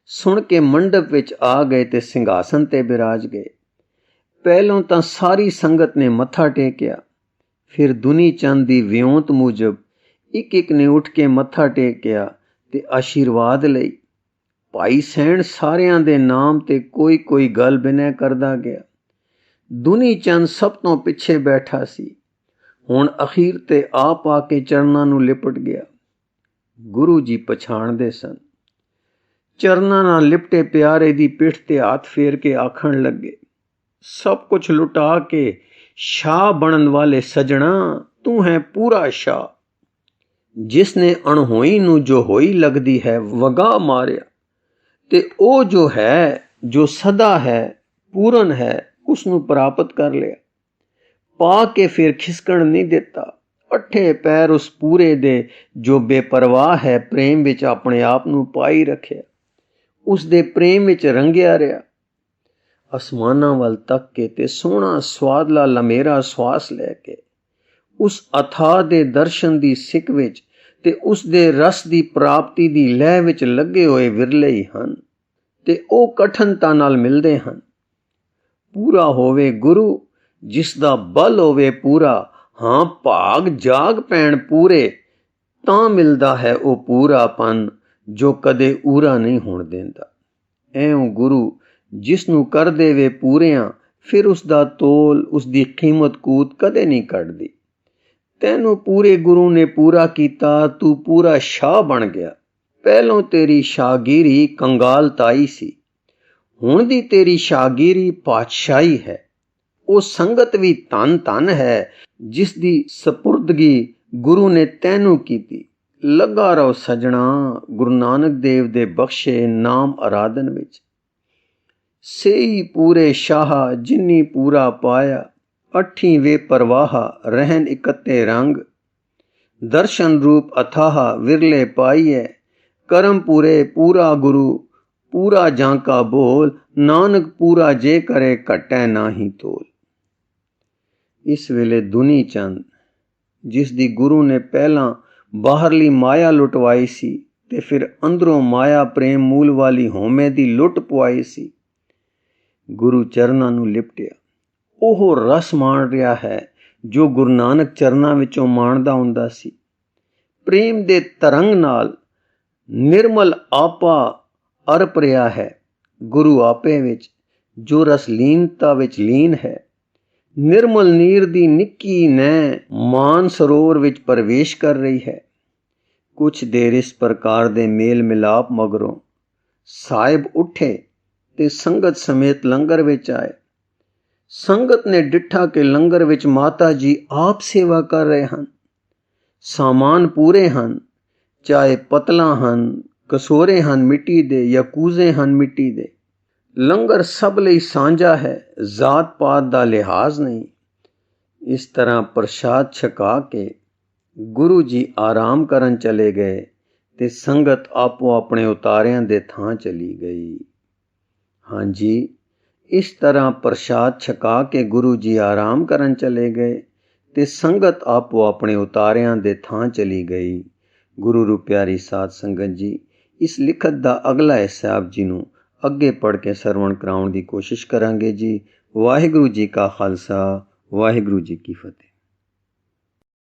ਸੁਣ ਕੇ ਮੰਡਪ ਵਿੱਚ ਆ ਗਏ ਤੇ ਸਿੰਘਾਸਨ ਤੇ ਬਿਰਾਜ ਗਏ। ਪਹਿਲੋਂ ਤਾਂ ਸਾਰੀ ਸੰਗਤ ਨੇ ਮੱਥਾ ਟੇਕਿਆ। ਫਿਰ ਦੁਨੀ ਚੰਦ ਦੀ ਵਿਉਂਤ ਮੁਜਬ ਇੱਕ ਨੇ ਉੱਠ ਕੇ ਮੱਥਾ ਟੇਕਿਆ ਤੇ ਆਸ਼ੀਰਵਾਦ ਲਈ। ਭਾਈ ਸੈਣ ਸਾਰਿਆਂ ਦੇ ਨਾਮ ਤੇ ਕੋਈ ਗੱਲ ਬਿਨੈ ਕਰਦਾ ਗਿਆ। ਦੁਨੀ ਚੰਦ ਸਭ ਤੋਂ ਪਿੱਛੇ ਬੈਠਾ ਸੀ। ਹੁਣ ਅਖੀਰ ਤੇ ਆਪ ਆ ਕੇ ਚਰਨਾਂ ਨੂੰ ਲਿਪਟ ਗਿਆ। ਗੁਰੂ ਜੀ ਪਛਾਣਦੇ ਸਨ। ਚਰਨਾਂ ਨਾਲ ਲਿਪਟੇ ਪਿਆਰੇ ਦੀ ਪਿੱਠ ਤੇ ਹੱਥ ਫੇਰ ਕੇ ਆਖਣ ਲੱਗੇ, ਸਭ ਕੁਝ ਲੁਟਾ ਕੇ ਸ਼ਾਹ ਬਣਨ ਵਾਲੇ ਸਜਣਾ, ਤੂੰ ਹੈ ਪੂਰਾ ਸ਼ਾਹ। ਜਿਸ ਨੇ ਅਣਹੋਈ ਨੂੰ ਜੋ ਹੋਈ ਲੱਗਦੀ ਹੈ ਵਗਾ ਮਾਰਿਆ, ਤੇ ਉਹ ਜੋ ਹੈ, ਜੋ ਸਦਾ ਹੈ, ਪੂਰਨ ਹੈ, ਉਸ ਨੂੰ ਪ੍ਰਾਪਤ ਕਰ ਲਿਆ। ਪਾ ਕੇ ਫਿਰ ਖਿਸਕਣ ਨਹੀਂ ਦਿੱਤਾ। ਅੱਠੇ ਪੈਰ ਉਸ ਪੂਰੇ ਦੇ ਜੋ ਬੇਪਰਵਾਹ ਹੈ, ਪ੍ਰੇਮ ਵਿੱਚ ਆਪਣੇ ਆਪ ਨੂੰ ਪਾਈ ਰੱਖਿਆ, ਉਸ ਦੇ ਪ੍ਰੇਮ ਵਿੱਚ ਰੰਗਿਆ ਰਿਹਾ। ਅਸਮਾਨਾਂ ਵੱਲ ਤੱਕ ਕੇ ਤੇ ਸੋਹਣਾ ਸਵਾਦਲਾ ਲਮੇਰਾ ਸਵਾਸ ਲੈ ਕੇ ਉਸ ਅਥਾਹ ਦੇ ਦਰਸ਼ਨ ਦੀ ਸਿੱਖ ਵਿੱਚ ਤੇ ਉਸ ਦੇ ਰਸ ਦੀ ਪ੍ਰਾਪਤੀ ਦੀ ਲਹਿ ਵਿੱਚ ਲੱਗੇ ਹੋਏ ਵਿਰਲੇ ਹੀ ਹਨ, ਤੇ ਉਹ ਕਠਨਤਾ ਨਾਲ ਮਿਲਦੇ ਹਨ। ਪੂਰਾ ਹੋਵੇ ਗੁਰੂ, ਜਿਸ ਦਾ ਬਲ ਹੋਵੇ ਪੂਰਾ, ਹਾਂ ਭਾਗ ਜਾਗ ਪੈਣ ਪੂਰੇ, ਤਾਂ ਮਿਲਦਾ ਹੈ ਉਹ ਪੂਰਾਪਨ ਜੋ ਕਦੇ ਊਰਾ ਨਹੀਂ ਹੋਣ ਦਿੰਦਾ। ਐਉਂ ਗੁਰੂ ਜਿਸ ਨੂੰ ਕਰ ਦੇਵੇ ਪੂਰਿਆਂ, ਫਿਰ ਉਸ ਦਾ ਤੋਲ, ਉਸ ਦੀ ਕੀਮਤ ਕੂਤ ਕਦੇ ਨਹੀਂ ਕੱਢਦੀ। ਤੈਨੂੰ ਪੂਰੇ ਗੁਰੂ ਨੇ ਪੂਰਾ ਕੀਤਾ, ਤੂੰ ਪੂਰਾ ਸ਼ਾਹ ਬਣ ਗਿਆ। ਪਹਿਲੋਂ ਤੇਰੀ ਸ਼ਾਹਗੀਰੀ ਕੰਗਾਲਤਾਈ ਸੀ, ਹੁਣ ਦੀ ਤੇਰੀ ਸ਼ਾਹਗੀਰੀ ਪਾਤਸ਼ਾਹੀ ਹੈ। ਉਹ ਸੰਗਤ ਵੀ ਧੰਨ ਧੰਨ ਹੈ ਜਿਸ ਦੀ ਸਪੁਰਦਗੀ ਗੁਰੂ ਨੇ ਤੈਨੂੰ ਕੀਤੀ। ਲੱਗਾ ਰਹੋ ਸਜਣਾ ਗੁਰੂ ਨਾਨਕ ਦੇਵ ਦੇ ਬਖਸ਼ੇ ਨਾਮ ਅਰਾਧਨ ਵਿੱਚ। ਸੇਈ ਪੂਰੇ ਸ਼ਾਹ ਜਿਨੀ ਪੂਰਾ ਪਾਇਆ, ਅੱਠੀ ਵੇ ਪਰਵਾਹ ਰਹਿਨ ਇਕੱਤੇ ਰੰਗ। ਦਰਸ਼ਨ ਰੂਪ ਅਥਾਹ ਵਿਰਲੇ ਪਾਈਐ, ਕਰਮ ਪੂਰੇ ਪੂਰਾ ਗੁਰੂ, ਪੂਰਾ ਜਾਂਕਾ ਬੋਲ, ਨਾਨਕ ਪੂਰਾ ਜੇ ਕਰੇ ਘਟੈ ਨਾਹੀ ਤੋਲ। ਇਸ ਵੇਲੇ ਦੁਨੀ ਚੰਦ, ਜਿਸ ਦੀ ਗੁਰੂ ਨੇ ਪਹਿਲਾਂ ਬਾਹਰਲੀ ਮਾਇਆ ਲੁਟਵਾਈ ਸੀ ਤੇ ਫਿਰ ਅੰਦਰੋਂ ਮਾਇਆ ਪ੍ਰੇਮ ਮੂਲ ਵਾਲੀ ਹਉਮੈ ਦੀ ਲੁੱਟ ਪਵਾਈ ਸੀ, ਗੁਰੂ ਚਰਨਾਂ ਨੂੰ ਲਿਪਟਿਆ। ਉਹ ਰਸ ਮਾਣ ਰਿਹਾ ਹੈ ਜੋ ਗੁਰੂ ਨਾਨਕ ਚਰਨਾਂ ਵਿੱਚੋਂ ਮਾਣਦਾ ਹੁੰਦਾ ਸੀ। ਪ੍ਰੇਮ ਦੇ ਤਰੰਗ ਨਾਲ ਨਿਰਮਲ ਆਪਾ ਅਰਪ ਰਿਹਾ ਹੈ। ਗੁਰੂ ਆਪੇ ਵਿੱਚ ਜੋ ਰਸਲੀਨਤਾ ਵਿੱਚ ਲੀਨ ਹੈ, ਨਿਰਮਲ ਨੀਰ ਦੀ ਨਿੱਕੀ ਨੈਣ ਮਾਨ ਸਰੋਵਰ ਵਿੱਚ ਪ੍ਰਵੇਸ਼ ਕਰ ਰਹੀ ਹੈ। ਕੁਛ ਦੇਰ ਇਸ ਪ੍ਰਕਾਰ ਦੇ ਮੇਲ ਮਿਲਾਪ ਮਗਰੋਂ ਸਾਹਿਬ ਉੱਠੇ ਤੇ ਸੰਗਤ ਸਮੇਤ ਲੰਗਰ ਵਿੱਚ ਆਏ। ਸੰਗਤ ਨੇ ਡਿੱਠਾ ਕਿ ਲੰਗਰ ਵਿੱਚ ਮਾਤਾ ਜੀ ਆਪ ਸੇਵਾ ਕਰ ਰਹੇ ਹਨ। ਸਾਮਾਨ ਪੂਰੇ ਹਨ, ਚਾਹੇ ਪਤਲਾਂ ਹਨ, ਕਸੋਰੇ ਹਨ ਮਿੱਟੀ ਦੇ ਜਾਂ ਕੂਜ਼ੇ ਹਨ ਮਿੱਟੀ ਦੇ। ਲੰਗਰ ਸਭ ਲਈ ਸਾਂਝਾ ਹੈ, ਜ਼ਾਤ ਪਾਤ ਦਾ ਲਿਹਾਜ਼ ਨਹੀਂ। ਇਸ ਤਰ੍ਹਾਂ ਪ੍ਰਸ਼ਾਦ ਛਕਾ ਕੇ ਗੁਰੂ ਜੀ ਆਰਾਮ ਕਰਨ ਚਲੇ ਗਏ ਤੇ ਸੰਗਤ ਆਪੋ ਆਪਣੇ ਉਤਾਰਿਆਂ ਦੇ ਥਾਂ ਚਲੀ ਗਈ। ਹਾਂਜੀ, ਇਸ ਤਰ੍ਹਾਂ ਪ੍ਰਸ਼ਾਦ ਛਕਾ ਕੇ ਗੁਰੂ ਜੀ ਆਰਾਮ ਕਰਨ ਚਲੇ ਗਏ ਤੇ ਸੰਗਤ ਆਪੋ ਆਪਣੇ ਉਤਾਰਿਆਂ ਦੇ ਥਾਂ ਚਲੀ ਗਈ। ਗੁਰੂ ਰੂ ਪਿਆਰੀ ਸਾਧ ਸੰਗਤ ਜੀ, ਇਸ ਲਿਖਤ ਦਾ ਅਗਲਾ ਹਿੱਸਾ ਆਪ ਜੀ ਨੂੰ ਅੱਗੇ ਪੜ੍ਹ ਕੇ ਸਰਵਣ ਕਰਾਉਣ ਦੀ ਕੋਸ਼ਿਸ਼ ਕਰਾਂਗੇ ਜੀ। ਵਾਹਿਗੁਰੂ ਜੀ ਕਾ ਖਾਲਸਾ, ਵਾਹਿਗੁਰੂ ਜੀ ਕੀ ਫਤਿਹ।